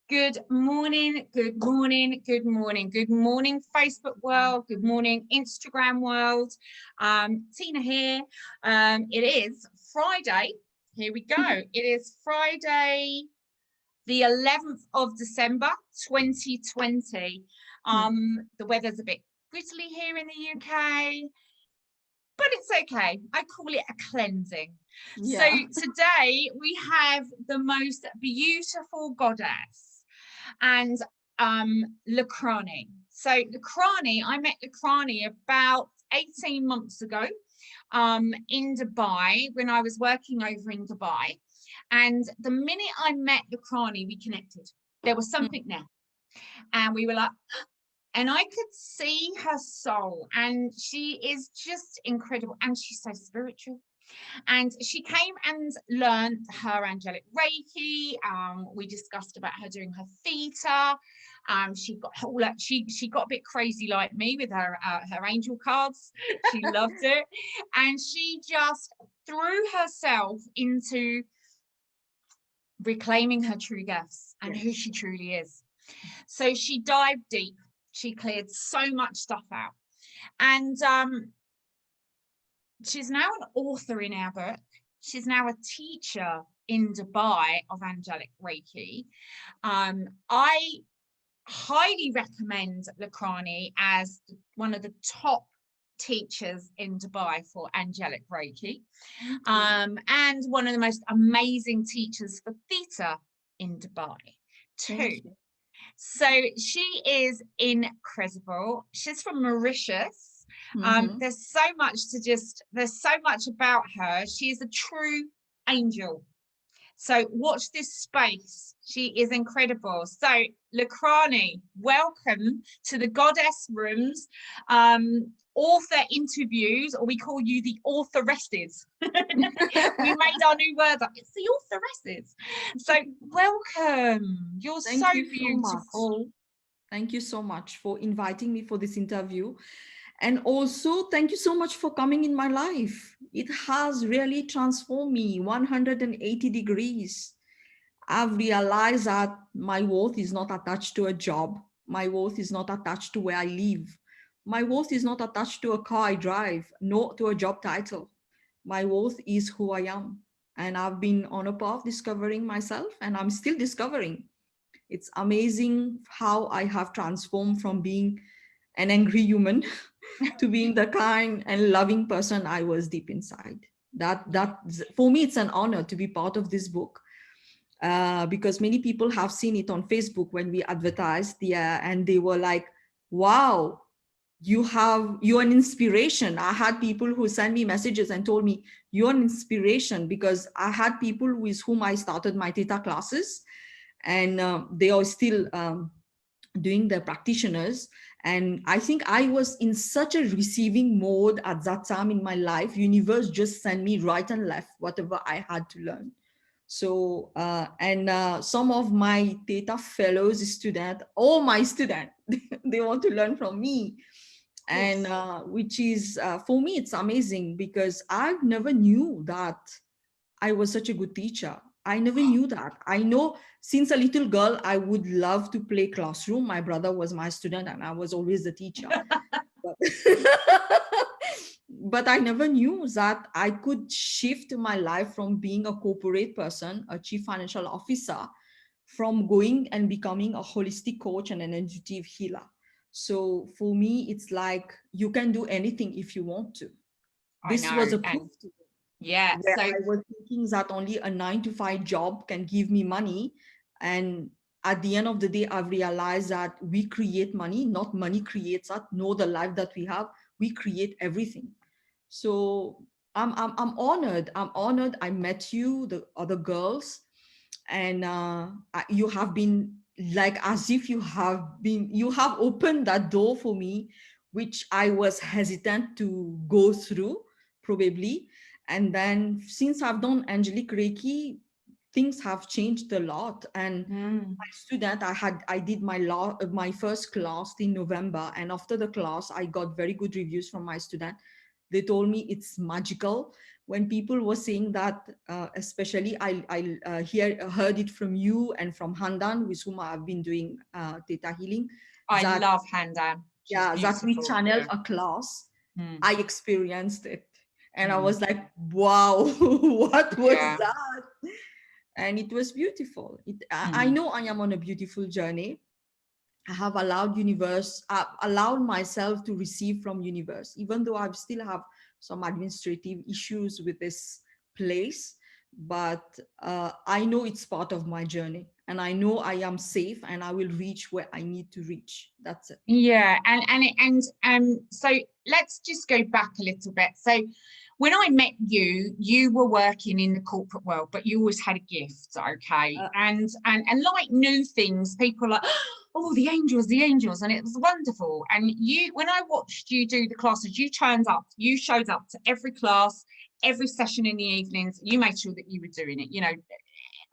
Good morning, good morning, good morning, good morning, Facebook world, good morning, Instagram world. Tina here. It is Friday. Here we go. It is Friday, the 11th of December, 2020. The weather's a bit grizzly here in the UK, but it's okay. I call it a cleansing. So today we have the most beautiful goddess and Leckranee. So Leckranee, I met Leckranee about 18 months ago in Dubai when I was working over in Dubai. And the minute I met Leckranee, we connected. There was something there. And we were like, and I could see her soul, and she is just incredible, and she's so spiritual. And she came and learned her angelic Reiki. We discussed about her doing her theta. She got a bit crazy like me with her angel cards. She loved it, and she just threw herself into reclaiming her true gifts and who she truly is. So she dived deep. She cleared so much stuff out, and she's now an author in our book. She's now a teacher in Dubai of angelic Reiki. I highly recommend Leckranee as one of the top teachers in Dubai for angelic Reiki, and one of the most amazing teachers for theta in Dubai too. So she is incredible. She's from Mauritius. There's so much about her. She is a true angel. So watch this space. She is incredible. So Leckranee, welcome to the Goddess Rooms author interviews, or we call you the authoresses. We made our new word up. It's the authoresses. So welcome. You're so beautiful. Thank you so much for inviting me for this interview. And also, thank you so much for coming in my life. It has really transformed me 180 degrees. I've realized that my worth is not attached to a job. My worth is not attached to where I live. My worth is not attached to a car I drive, nor to a job title. My worth is who I am. And I've been on a path discovering myself, and I'm still discovering. It's amazing how I have transformed from being an angry human to being the kind and loving person I was deep inside. That for me, it's an honor to be part of this book, because many people have seen it on Facebook when we advertised, and they were like, wow, you're an inspiration. I had people who sent me messages and told me you're an inspiration, because I had people with whom I started my theta classes, and they are still doing the practitioners. And I think I was in such a receiving mode at that time in my life. Universe just sent me right and left whatever I had to learn. So some of my theta fellows student, all my student, they want to learn from me. And which is for me, it's amazing, because I never knew that I was such a good teacher. I never knew that. I know since a little girl, I would love to play classroom. My brother was my student and I was always the teacher. But I never knew that I could shift my life from being a corporate person, a chief financial officer, from going and becoming a holistic coach and an intuitive healer. So for me, it's like you can do anything if you want to. This was a proof to me. Yeah, so I was thinking that only a 9-to-5 job can give me money. And at the end of the day, I've realized that we create money, not money creates us. Know the life that we have, we create everything. So I'm honored. I'm honored. I met you, the other girls, and you have been like as if you have opened that door for me, which I was hesitant to go through, probably. And then since I've done angelic Reiki, things have changed a lot. And my student, I did my first class in November, and after the class I got very good reviews from my student. They told me it's magical. when people were saying that, especially I heard it from you and from Handan, with whom I've been doing theta healing. I That, love Handan. She's yeah, that we beautiful. channeled Yeah. a class. Mm. I experienced it, and I Mm. was like, wow, what was Yeah. that? And it was beautiful. I Mm. know I am on a beautiful journey. I have allowed myself to receive from universe, even though I still have some administrative issues with this place. But I know it's part of my journey, and I know I am safe, and I will reach where I need to reach. That's it. Yeah, so let's just go back a little bit. So when I met you, you were working in the corporate world, but you always had a gift, okay? Uh, And like new things, people are like, oh, the angels, and it was wonderful. And you, when I watched you do the classes, you showed up to every class, every session in the evenings. You made sure that you were doing it. You know,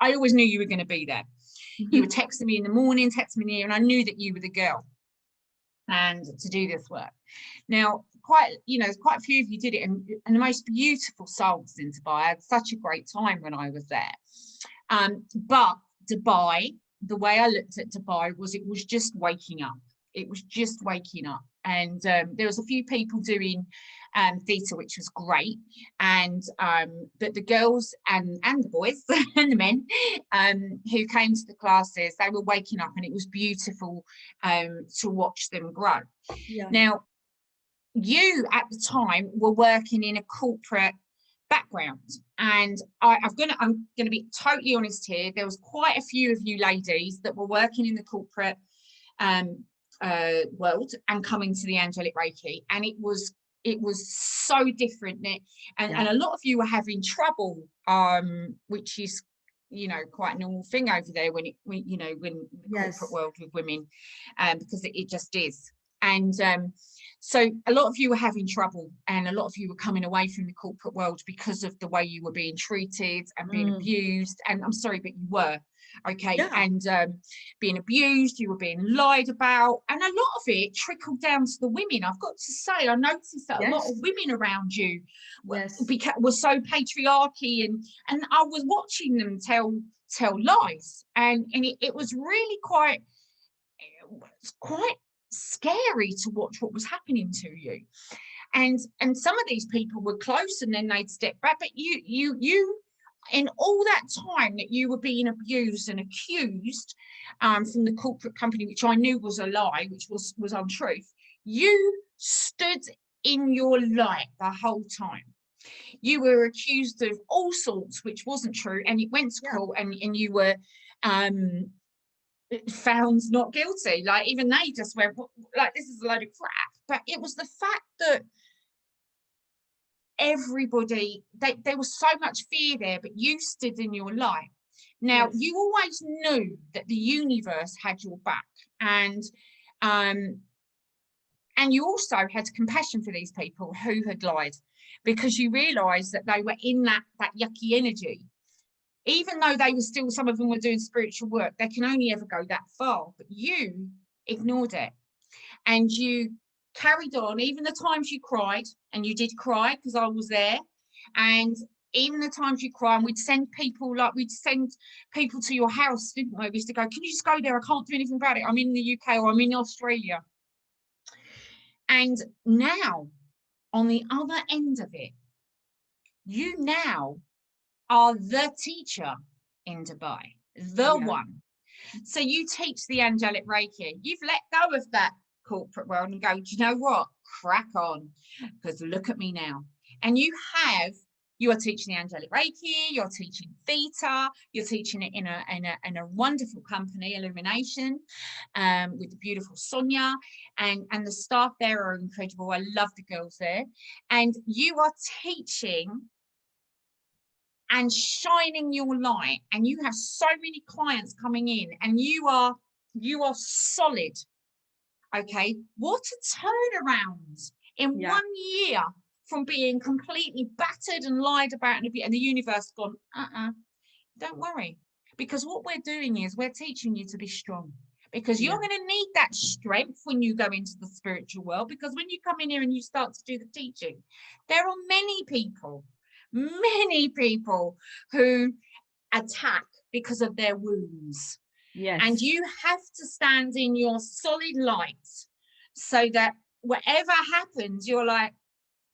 I always knew you were going to be there. You were texting me in the morning, texting me in the evening, and I knew that you were the girl and to do this work. Now, quite a few of you did it, and the most beautiful souls in Dubai. I had such a great time when I was there. But Dubai, the way I looked at Dubai was, it was just waking up. It was just waking up. And there was a few people doing theta, which was great. And but the girls and the boys and the men who came to the classes, they were waking up, and it was beautiful to watch them grow. yeah. Now, you at the time were working in a corporate background, and I'm gonna be totally honest here. There was quite a few of you ladies that were working in the corporate world and coming to the angelic Reiki, and it was so different. And a lot of you were having trouble, which is, you know, quite a normal thing over there when in the Yes. corporate world with women, because it just is. And so a lot of you were having trouble, and a lot of you were coming away from the corporate world because of the way you were being treated and being abused. And I'm sorry, but you were, okay? Yeah. And being abused, you were being lied about, and a lot of it trickled down to the women. I've got to say, I noticed that a lot of women around you were so patriarchy, and I was watching them tell lies, and it was really quite scary to watch what was happening to you. And some of these people were close, and then they'd step back. But you in all that time that you were being abused and accused from the corporate company, which I knew was a lie, which was untruth, you stood in your light the whole time. You were accused of all sorts, which wasn't true, and it went to court, and you were found not guilty. Like, even they just went, like, this is a load of crap. But it was the fact that everybody, there was so much fear there, but you stood in your light. Now, you always knew that the universe had your back, and you also had compassion for these people who had lied, because you realized that they were in that yucky energy. Even though they were still, some of them were doing spiritual work, they can only ever go that far. But you ignored it, and you carried on. Even the times you cried, and you did cry because I was there, and even the times you cry, and we'd send people to your house, didn't we? We used to go, can you just go there? I can't do anything about it. I'm in the UK, or I'm in Australia. And now, on the other end of it, you now are the teacher in Dubai, the one. So you teach the angelic Reiki. You've let go of that corporate world and go, do you know what? Crack on, because look at me now. And you are teaching the angelic Reiki, you're teaching theta, you're teaching it in a wonderful company, Illumination, with the beautiful Sonia, and the staff there are incredible. I love the girls there. And you are teaching and shining your light, and you have so many clients coming in, and you are solid. Okay, what a turnaround in 1 year, from being completely battered and lied about, and the universe gone, don't worry, because what we're doing is we're teaching you to be strong, because you're going to need that strength when you go into the spiritual world. Because when you come in here and you start to do the teaching, there are many people many people who attack because of their wounds. Yes. And you have to stand in your solid light so that whatever happens, you're like,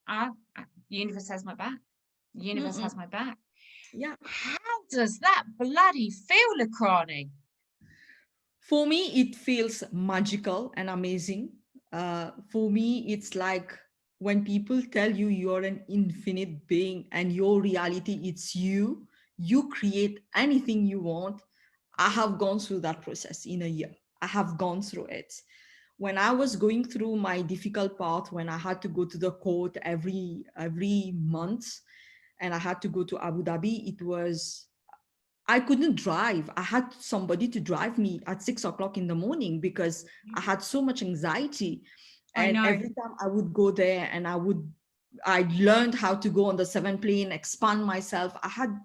the universe has my back. The universe has my back. Yeah. How does that bloody feel, Leckranee? For me, it feels magical and amazing. For me, it's like when people tell you you're an infinite being and your reality, it's you, you create anything you want. I have gone through that process in a year. I have gone through it. When I was going through my difficult path, when I had to go to the court every month, and I had to go to Abu Dhabi, it was, I couldn't drive. I had somebody to drive me at 6 o'clock in the morning because I had so much anxiety. I And know. every time I would go there and I learned how to go on the 7 plane, expand myself. I had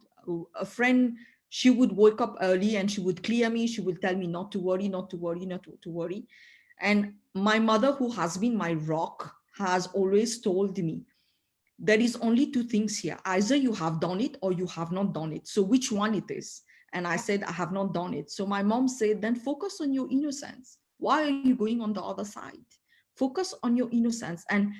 a friend, she would wake up early and she would clear me. She would tell me not to worry, not to worry, not to worry. And my mother, who has been my rock, has always told me, there is only two things here. Either you have done it or you have not done it. So which one it is? And I said, I have not done it. So my mom said, then focus on your innocence. Why are you going on the other side? Focus on your innocence. And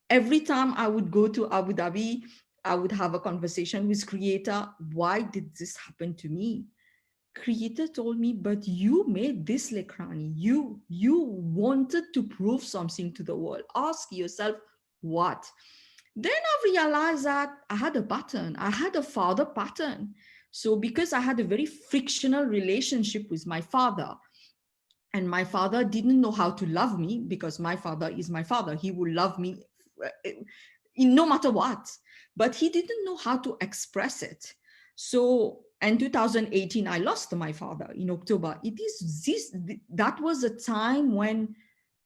every time I would go to Abu Dhabi, I would have a conversation with Creator. Why did this happen to me? Creator told me, but you made this, Leckranee. You wanted to prove something to the world. Ask yourself, what? Then I realized that I had a pattern. I had a father pattern. So because I had a very frictional relationship with my father, and my father didn't know how to love me, because my father is my father. He will love me in no matter what, but he didn't know how to express it. So in 2018, I lost my father in October. That was a time when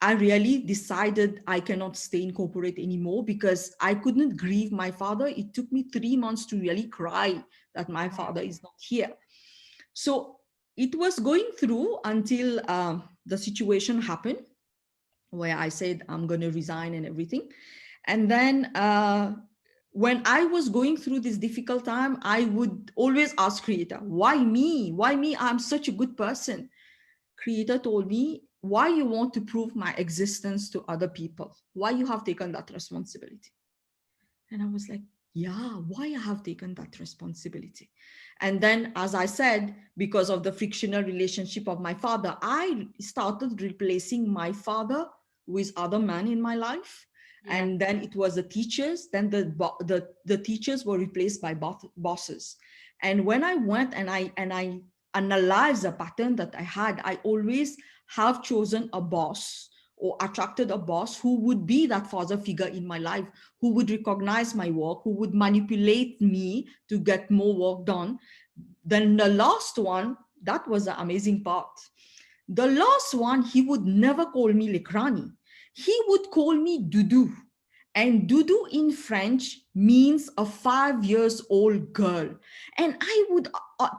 I really decided I cannot stay in corporate anymore because I couldn't grieve my father. It took me 3 months to really cry that my father is not here. So it was going through until the situation happened where I said, I'm going to resign and everything. And then when I was going through this difficult time, I would always ask Creator, why me? Why me? I'm such a good person. Creator told me, why you want to prove my existence to other people? Why you have taken that responsibility? And I was like, yeah, why I have taken that responsibility? And then, as I said, because of the frictional relationship of my father, I started replacing my father with other men in my life. Yeah. And then it was the teachers. Then the teachers were replaced by bosses. And when I went and I analyzed the pattern that I had, I always have chosen a boss or attracted a boss who would be that father figure in my life, who would recognize my work, who would manipulate me to get more work done. Then the last one, that was the amazing part. The last one, he would never call me Leckranee. He would call me Doudou. And Doudou in French means a 5 years old girl. And I would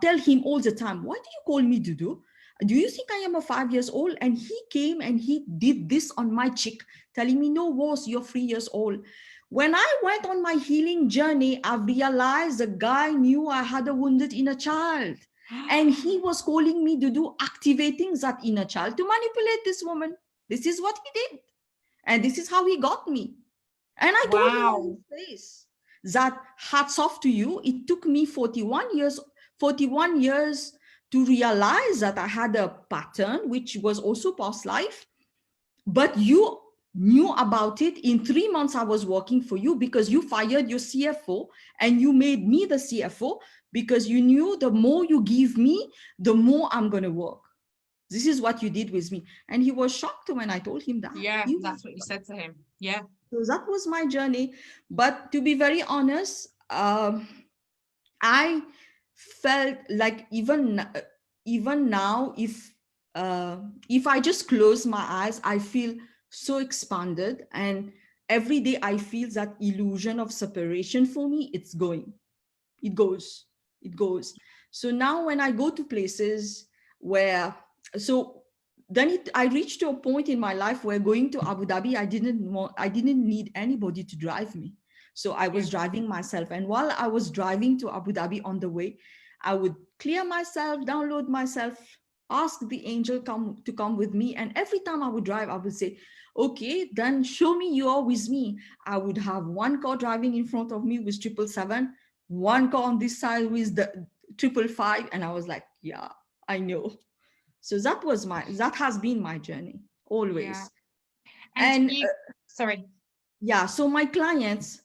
tell him all the time, why do you call me Doudou? Do you think I am a 5 years old? And he came and he did this on my cheek, telling me, no, Wos, you're 3 years old. When I went on my healing journey, I realized the guy knew I had a wounded inner child. And he was calling me Doudou, activating that inner child to manipulate this woman. This is what he did. And this is how he got me. And I told him on his face that hats off to you. It took me 41 years to realize that I had a pattern, which was also past life. But you knew about it. In 3 months, I was working for you because you fired your CFO and you made me the CFO because you knew the more you give me, the more I'm going to work. This is what you did with me. And he was shocked when I told him that. Yeah, that's what you said to him. Yeah. So that was my journey. But to be very honest, I felt like even now, if I just close my eyes, I feel so expanded. And every day I feel that illusion of separation for me, it goes. So now when I go to places where, so then I reached to a point in my life where going to Abu Dhabi, I didn't need anybody to drive me. So I was driving myself. And while I was driving to Abu Dhabi on the way, I would clear myself, download myself, ask the angel to come with me. And every time I would drive, I would say, okay, then show me you are with me. I would have one car driving in front of me with 777, one car on this side with the 555. And I was like, yeah, I know. So that has been my journey Yeah. always. And And you, sorry. yeah, so my clients,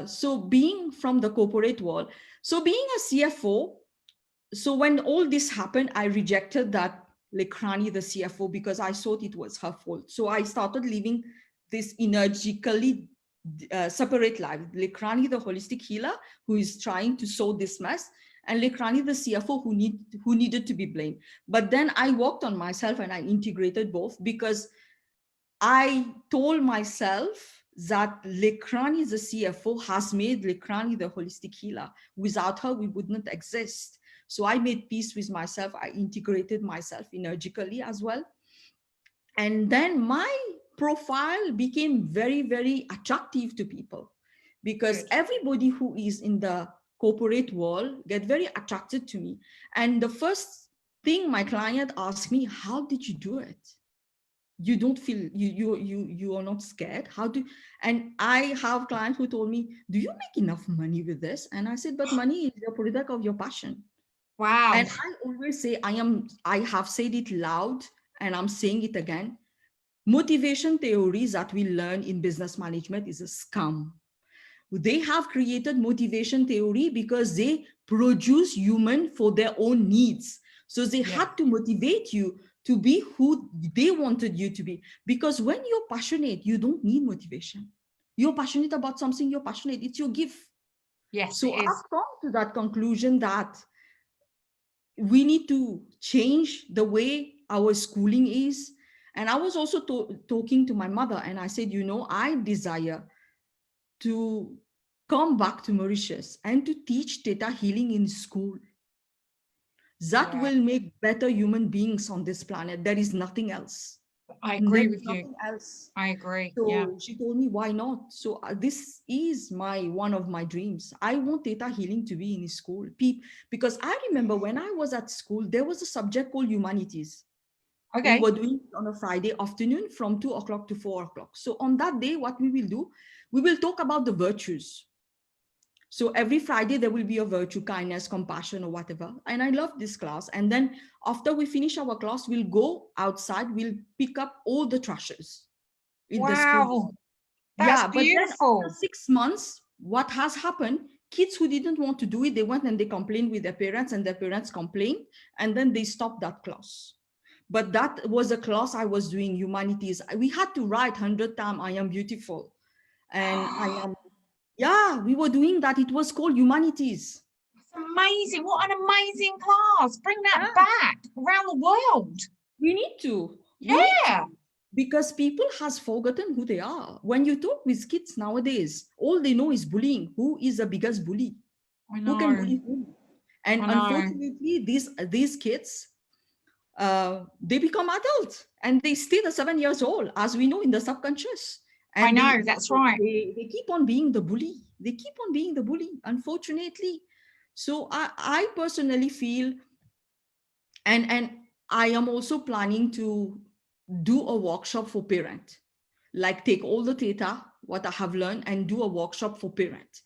so being from the corporate world, so being a CFO, so when all this happened, I rejected that Leckranee, the CFO, because I thought it was her fault. So I started living this energically separate life. Leckranee, the holistic healer, who is trying to sow this mess, and Leckranee, the CFO, who needed to be blamed. But then I worked on myself and I integrated both, because I told myself that Leckranee, the CFO, has made Leckranee the holistic healer. Without her, we would not exist. So I made peace with myself. I integrated myself energically as well. And then my profile became very, very attractive to people, because Good. everybody who is in the corporate world get very attracted to me. And the first thing my client asked me, how did you do it? You don't feel you are not scared? How do? And I have clients who told me, do you make enough money with this? And I said, but money is a product of your passion. Wow. And I always say, I have said it loud and I'm saying it again, motivation theories that we learn in business management is a scam. They have created motivation theory because they produce human for their own needs. So they had to motivate you to be who they wanted you to be. Because when you're passionate, you don't need motivation. You're passionate about something, you're passionate, it's your gift. Yes, So it is. I've come to that conclusion that we need to change the way our schooling is. And I was also talking to my mother, and I said, I desire to come back to Mauritius and to teach theta healing in school. That will make better human beings on this planet. There is nothing else. I There agree is with you. nothing else. I agree. So she told me, why not? So this is one of my dreams. I want theta healing to be in school. Because I remember when I was at school, there was a subject called humanities. Okay. We were doing it on a Friday afternoon from 2 o'clock to 4 o'clock. So on that day, what we will do, we will talk about the virtues. So every Friday, there will be a virtue, kindness, compassion, or whatever. And I love this class. And then after we finish our class, we'll go outside, we'll pick up all the trashes in the school. Wow. Yeah, That's but then beautiful. after 6 months, what has happened? Kids who didn't want to do it, they went and they complained with their parents, and their parents complained, and then they stopped that class. But that was a class I was doing, humanities. We had to write 100 times, I am beautiful. And I am, yeah, we were doing that. It was called humanities. That's amazing. What an amazing class. Bring that back around the world. We need to. Yeah. Because people has forgotten who they are. When you talk with kids nowadays, all they know is bullying. Who is the biggest bully? I know. Who can bully who? And unfortunately, these kids, they become adults and they stay the 7 years old, as we know, in the subconscious. And I know, that's right. They keep on being the bully. They keep on being the bully, unfortunately. So I personally feel, and I am also planning to do a workshop for parent, like take all the data, what I have learned, and do a workshop for parent,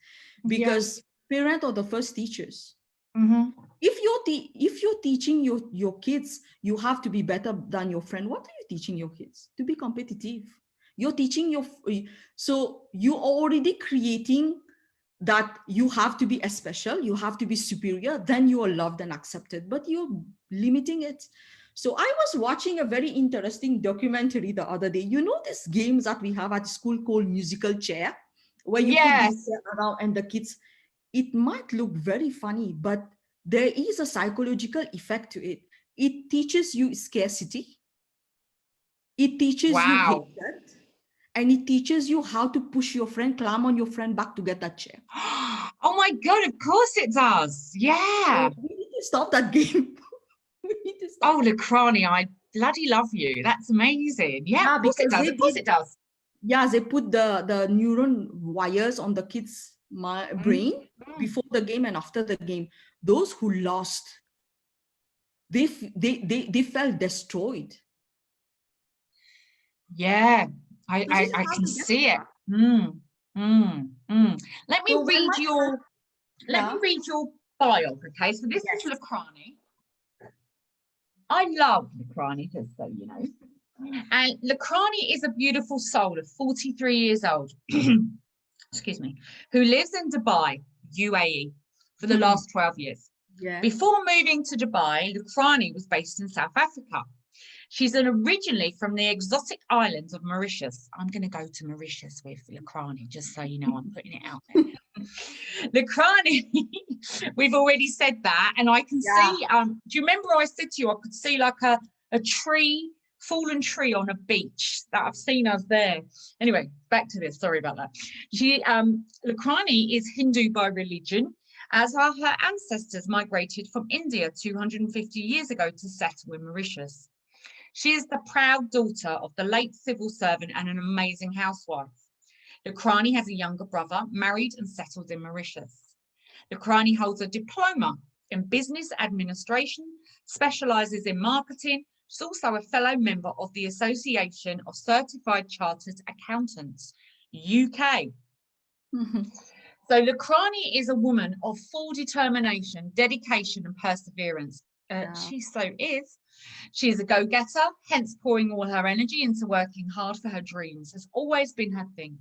because parent are the first teachers. Mm-hmm. If you're teaching your kids, you have to be better than your friend. What are you teaching your kids? To be competitive. You're teaching so you are already creating that you have to be special, you have to be superior, then you are loved and accepted, but you're limiting it. So I was watching a very interesting documentary the other day. You know, these games that we have at school called musical chair, where you put this chair around and the kids, it might look very funny, but there is a psychological effect to it. It teaches you scarcity. It teaches you hatred. And it teaches you how to push your friend, climb on your friend back to get that chair. Oh my God, of course it does. Yeah. So we need to stop that game. We need to stop. Oh, Leckranee, I bloody love you. That's amazing. Yeah, of course it does. Of course it does. Yeah, they put the neuron wires on the kids' brain before the game and after the game. Those who lost, they felt destroyed. Yeah, This is I how can to get see it. that. Let me So when read my your yeah, bio. Okay, so this is yes, Leckranee. I love Leckranee, just so you know. And Leckranee is a beautiful soul of 43 years old, excuse me, who lives in Dubai, UAE, for the last 12 years. yes. Before moving to Dubai, Leckranee was based in South Africa. She's originally from the exotic islands of Mauritius. I'm going to go to Mauritius with Leckranee, just so you know, I'm putting it out there. Leckranee, we've already said that, and I can Yeah. see. Do you remember I said to you I could see like a tree, fallen tree on a beach that I've seen us there. Anyway, back to this. Sorry about that. Leckranee is Hindu by religion, as are her ancestors migrated from India 250 years ago to settle in Mauritius. She is the proud daughter of the late civil servant and an amazing housewife. Leckranee has a younger brother, married and settled in Mauritius. Leckranee holds a diploma in business administration, specialises in marketing. She's also a fellow member of the Association of Certified Chartered Accountants, UK. So Leckranee is a woman of full determination, dedication and perseverance. She so is. She is a go-getter, hence pouring all her energy into working hard for her dreams has always been her thing.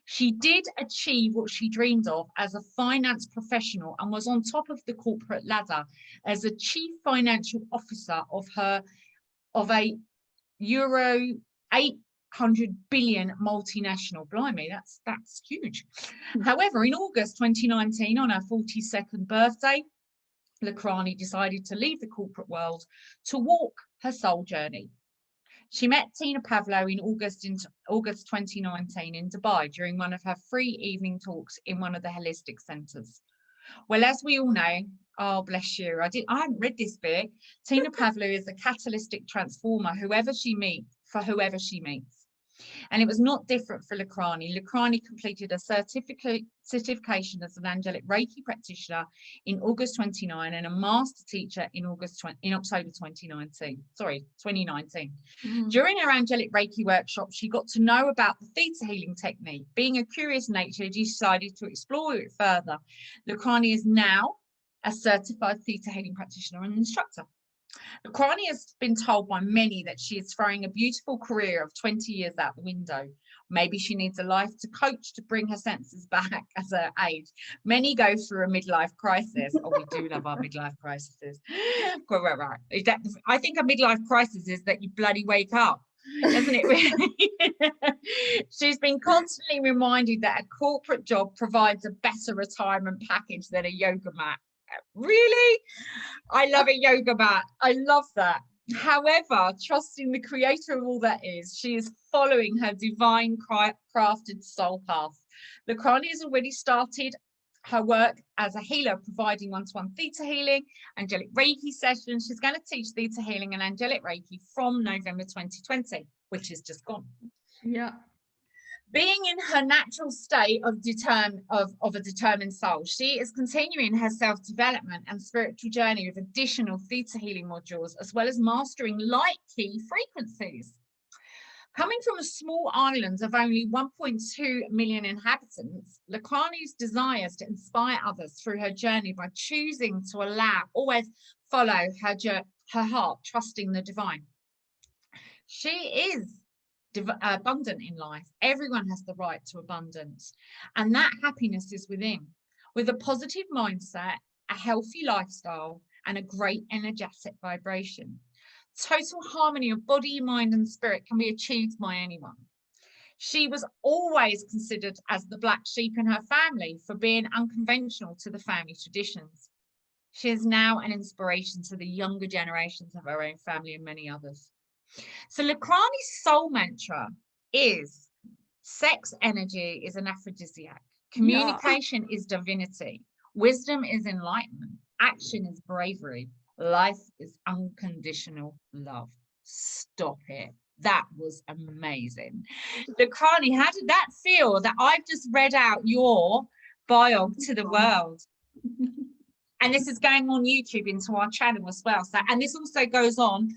She did achieve what she dreamed of as a finance professional and was on top of the corporate ladder as a chief financial officer of a Euro 800 billion multinational. Blimey, that's huge. However, in August 2019, on her 42nd birthday, Leckranee decided to leave the corporate world to walk her soul journey. She met Tina Pavlo in August 2019 in Dubai during one of her free evening talks in one of the holistic centres. Well, as we all know, oh bless you, I hadn't read this bit. Tina Pavlo is a catalytic transformer, whoever she meets. And it was not different for Leckranee. Leckranee completed a certification as an angelic Reiki practitioner in August 29 and a master teacher in October 2019. During her angelic Reiki workshop, she got to know about the theta healing technique. Being a curious nature, she decided to explore it further. Leckranee is now a certified theta healing practitioner and instructor. Leckranee has been told by many that she is throwing a beautiful career of 20 years out the window. Maybe she needs a life coach to bring her senses back as her age. Many go through a midlife crisis. Oh, we do love our midlife crises. I think a midlife crisis is that you bloody wake up, doesn't it really? She's been constantly reminded that a corporate job provides a better retirement package than a yoga mat. Really? I love a yoga mat. I love that. However, trusting the creator of all that is, she is following her divine crafted soul path. Leckranee has already started her work as a healer, providing one-to-one theta healing, angelic Reiki sessions. She's going to teach theta healing and angelic Reiki from November 2020, which is just gone. Yeah. Being in her natural state of a determined soul, she is continuing her self-development and spiritual journey with additional theta healing modules, as well as mastering light key frequencies. Coming from a small island of only 1.2 million inhabitants, Leckranee desires to inspire others through her journey by choosing to always follow her heart, trusting the divine. She is abundant in life. Everyone has the right to abundance, and that happiness is within. With a positive mindset, a healthy lifestyle, and a great energetic vibration, total harmony of body, mind, and spirit can be achieved by anyone. She was always considered as the black sheep in her family for being unconventional to the family traditions. She is now an inspiration to the younger generations of her own family and many others. So Leckranee's soul mantra is: sex energy is an aphrodisiac. Communication is divinity. Wisdom is enlightenment. Action is bravery. Life is unconditional love. Stop it. That was amazing. Leckranee, how did that feel that I've just read out your bio to the world? And this is going on YouTube into our channel as well. So, and this also goes on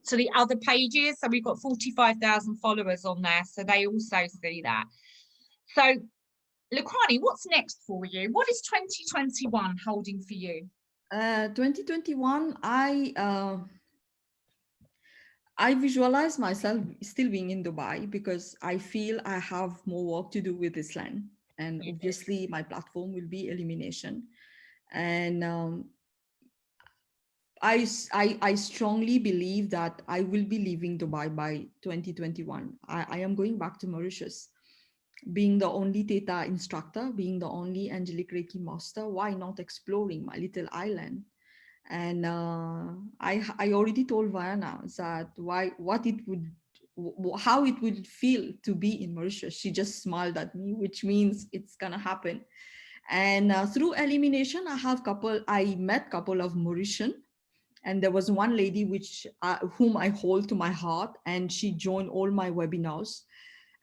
to the other pages. So we've got 45,000 followers on there. So they also see that. So Leckranee, what's next for you? What is 2021 holding for you? 2021, I visualize myself still being in Dubai because I feel I have more work to do with this land. And obviously my platform will be elimination. And I strongly believe that I will be leaving Dubai by 2021. I am going back to Mauritius. Being the only Theta instructor, being the only angelic Reiki master, why not exploring my little island? And I already told Viana that how it would feel to be in Mauritius. She just smiled at me, which means it's gonna happen. And through elimination, I met couple of Mauritian, and there was one lady whom I hold to my heart, and she joined all my webinars.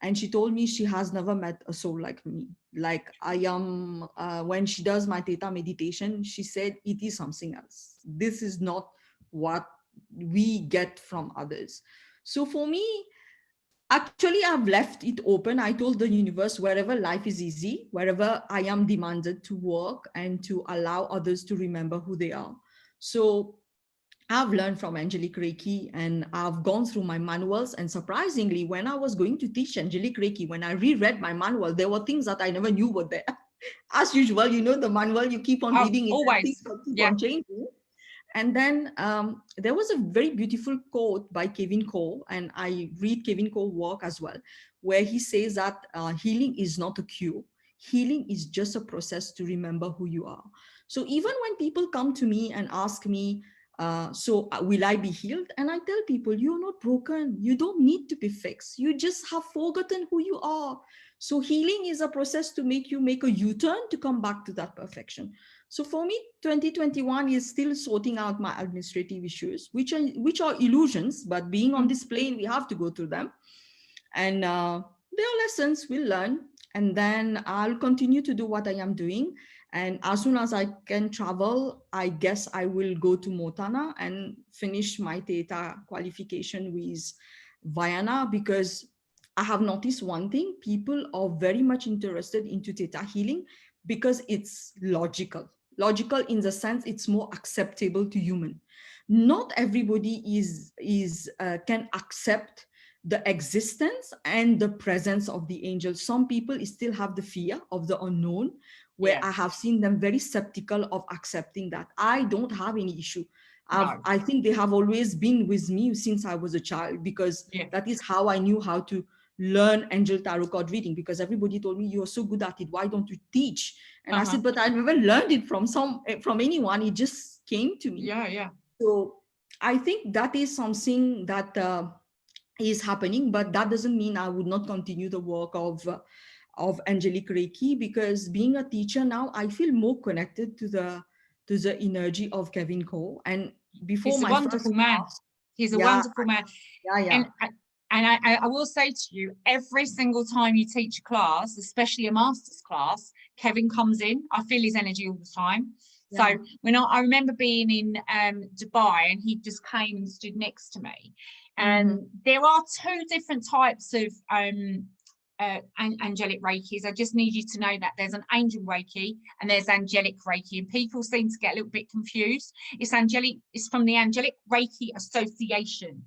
And she told me she has never met a soul like me. Like I am, when she does my Theta meditation, she said, it is something else. This is not what we get from others. So for me, actually, I've left it open. I told the universe, wherever life is easy, wherever I am demanded to work and to allow others to remember who they are. So I've learned from Angelic Reiki, and I've gone through my manuals. And surprisingly, when I was going to teach Angelic Reiki, when I reread my manual, there were things that I never knew were there. As usual, you know, the manual, you keep on reading it, always. things keep on changing. And then there was a very beautiful quote by Kevin Cole, and I read Kevin Cole's work as well, where he says that healing is not a cure. Healing is just a process to remember who you are. So even when people come to me and ask me, will I be healed? And I tell people, you're not broken. You don't need to be fixed. You just have forgotten who you are. So healing is a process to make you make a U-turn to come back to that perfection. So for me, 2021 is still sorting out my administrative issues, which are illusions, but being on this plane, we have to go through them. And there are lessons we'll learn. And then I'll continue to do what I am doing. And as soon as I can travel, I guess I will go to Montana and finish my Theta qualification with Viana, because I have noticed one thing: people are very much interested into Theta healing because it's logical in the sense it's more acceptable to human. Not everybody can accept the existence and the presence of the angels. Some people still have the fear of the unknown, where I have seen them very skeptical of accepting that. I don't have any issue. I think they have always been with me since I was a child, because that is how I knew how to learn angel tarot card reading, because everybody told me, you're so good at it, why don't you teach? And I said, but I never learned it from anyone. It just came to me. So I think that is something that is happening, but that doesn't mean I would not continue the work of Angelic Reiki, because being a teacher now, I feel more connected to the energy of Kevin Cole. And before he's my a wonderful man. He's a wonderful man. And I will say to you, every single time you teach a class, especially a master's class, Kevin comes in. I feel his energy all the time. So when I remember being in Dubai, and he just came and stood next to me. And there are two different types of angelic Reikis. I just need you to know that there's an angel Reiki and there's angelic Reiki, and people seem to get a little bit confused. It's from the Angelic Reiki Association.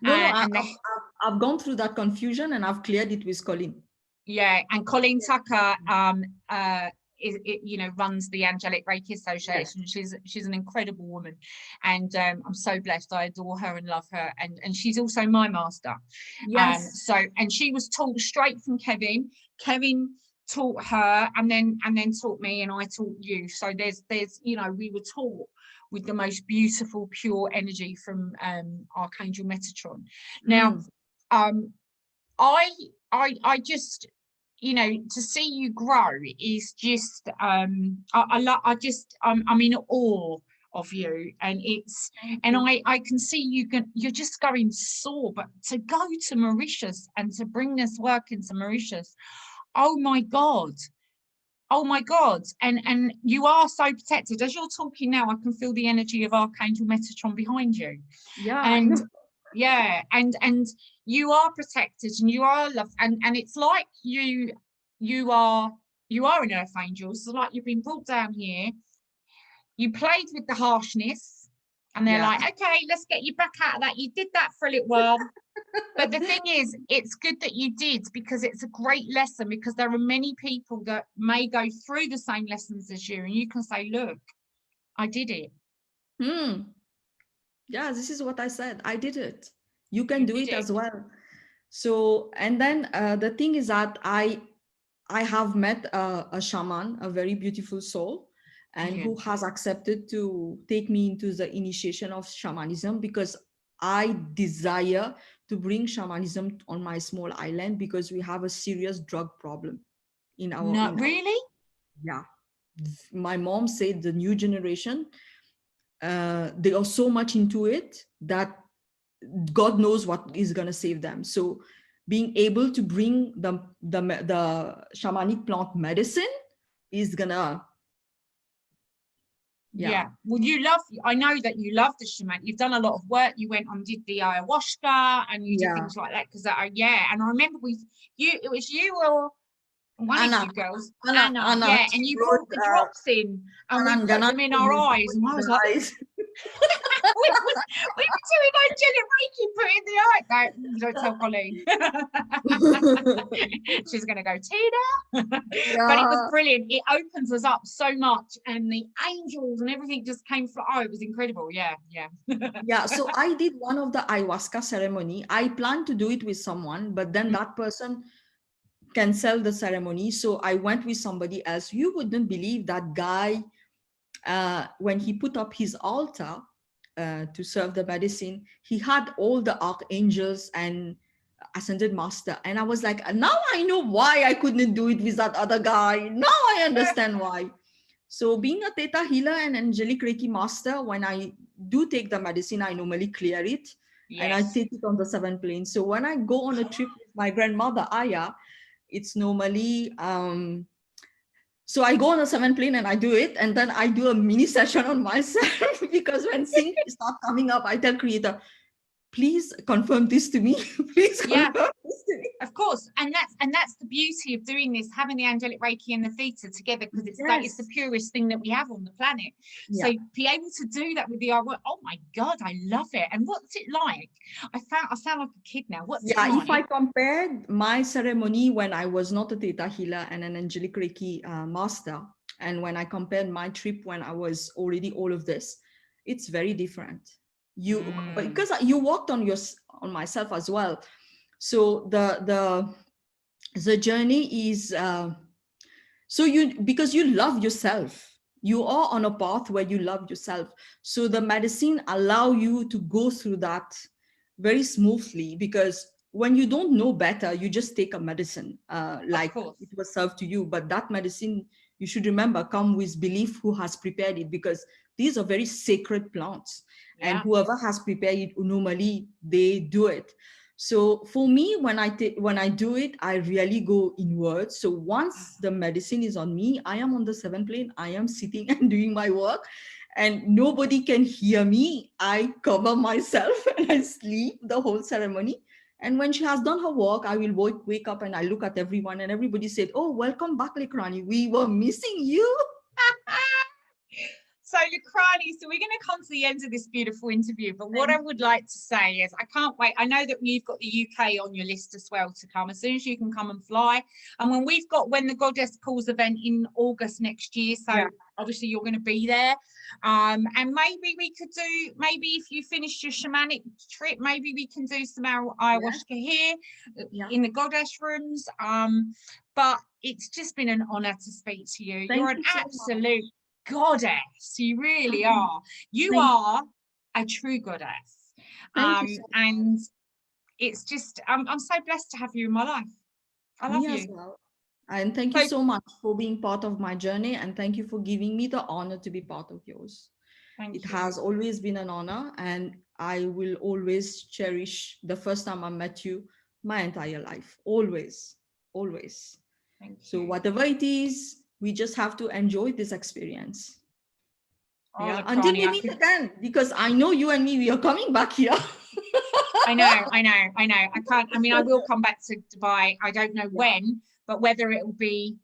I've gone through that confusion and I've cleared it with Colleen. Yeah, and Colleen Tucker runs the Angelic Reiki Association. She's an incredible woman, and I'm so blessed. I adore her and love her, and she's also my master. And she was taught straight from Kevin. Kevin taught her, and then taught me, and I taught you. So there's we were taught with the most beautiful pure energy from Archangel Metatron. Now I just, to see you grow is just I'm in awe of you, and I can see you're just going sore, but to go to Mauritius and to bring this work into Mauritius, oh my God. Oh my God. And you are so protected. As you're talking now, I can feel the energy of Archangel Metatron behind you. Yeah, I And know. yeah, and you are protected and you are loved. And it's like you are an earth angel. It's like you've been brought down here. You played with the harshness, and they're Yeah. like, okay, let's get you back out of that. You did that for a little while. But the thing is, it's good that you did, because it's a great lesson, because there are many people that may go through the same lessons as you, and you can say, look, I did it. Yeah, this is what I said. I did it. You can You do did it it. as well. So, and then the thing is that I have met a shaman, a very beautiful soul, and Yeah. who has accepted to take me into the initiation of shamanism, because I desire to bring shamanism on my small island, because we have a serious drug problem in our No, really? yeah. My mom said the new generation, they are so much into it that God knows what is going to save them. So being able to bring the shamanic plant medicine is gonna, Yeah. Well, I know that you love the shaman. You've done a lot of work. You went and did the ayahuasca and you did yeah. things like that. Because yeah. And I remember it was you or one of Anna, you girls, Anna, Anna, Anna, yeah, she and you wrote, brought the drops in and we put Anangana, them in our you eyes. And I was like, guys. we were doing angelic Reiki, put in the eye. No, don't tell Colleen. She's going to go, Tina. But it was Yeah. brilliant. It opens us up so much. And the angels and everything just came from, oh, it was incredible. Yeah, yeah. Yeah, so I did one of the ayahuasca ceremony. I planned to do it with someone, but then that person canceled the ceremony. So I went with somebody else. You wouldn't believe that guy, when he put up his altar to serve the medicine, he had all the archangels and ascended master. And I was like, now I know why I couldn't do it with that other guy. Now I understand why. So being a theta healer and angelic Reiki master, when I do take the medicine, I normally clear it. And I Yes. take it on the 7th plane. So when I go on a trip with my grandmother, Aya, it's normally so I go on a 7th plane and I do it, and then I do a mini session on myself because when sync start coming up, I tell creator, please confirm this to me. Please Yeah. confirm this to me. Of course, and that's the beauty of doing this, having the angelic Reiki and the theta together, because it's the Yes. purest thing that we have on the planet. Yeah. So be able to do that with the art work, oh my God, I love it. And what's it like? I sound like a kid now. What's it like? If I compared my ceremony when I was not a theta healer and an angelic Reiki master, and when I compared my trip when I was already all of this, it's very different. Because you worked on myself as well. So the journey is because you love yourself, you are on a path where you love yourself, so the medicine allow you to go through that very smoothly, because when you don't know better, you just take a medicine like it was served to you. But that medicine, you should remember, come with belief who has prepared it, because these are very sacred plants. Yeah. And whoever has prepared it, normally they do it. So for me, when I do it, I really go inward. So once the medicine is on me, I am on the 7th plane. I am sitting and doing my work, and nobody can hear me. I cover myself and I sleep the whole ceremony. And when she has done her work, I will wake up and I look at everyone, and everybody said, "Oh, welcome back, Leckranee. We were missing you." So Leckranee, so we're going to come to the end of this beautiful interview, but what I would like to say is I can't wait. I know that you've got the UK on your list as well to come as soon as you can come and fly. And when the Goddess Calls event in August next year, so obviously you're going to be there. And maybe we could do, if you finish your shamanic trip, maybe we can do some ayahuasca here in the Goddess rooms. But it's just been an honor to speak to you. You're an absolute goddess. You really are. You are a true goddess. And it's just I'm so blessed to have you in my life. I love you as well. And thank you so much for being part of my journey, and thank you for giving me the honor to be part of yours. Thank It you. has always been an honor, and I will always cherish the first time I met you my entire life. Always, always. Thank So you. whatever it is, we just have to enjoy this experience. Oh, Yeah, until Leckranee, we meet again, because I know you and me, we are coming back here. I know. I can't, I mean, I will come back to Dubai. I don't know when, but whether it will be,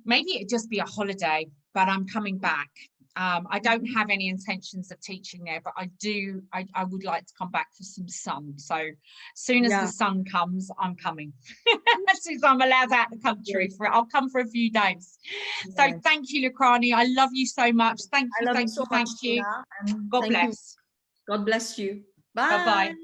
maybe it'd just be a holiday, but I'm coming back. I don't have any intentions of teaching there, but I would like to come back for some sun. So as soon as the sun comes, I'm coming. As soon as I'm allowed out of the country, I'll come for a few days. So thank you, Leckranee. I love you so much. Thank you, I love thank you so you, much, thank you. Tina, and God thank you. bless. God bless you. Bye. Bye-bye.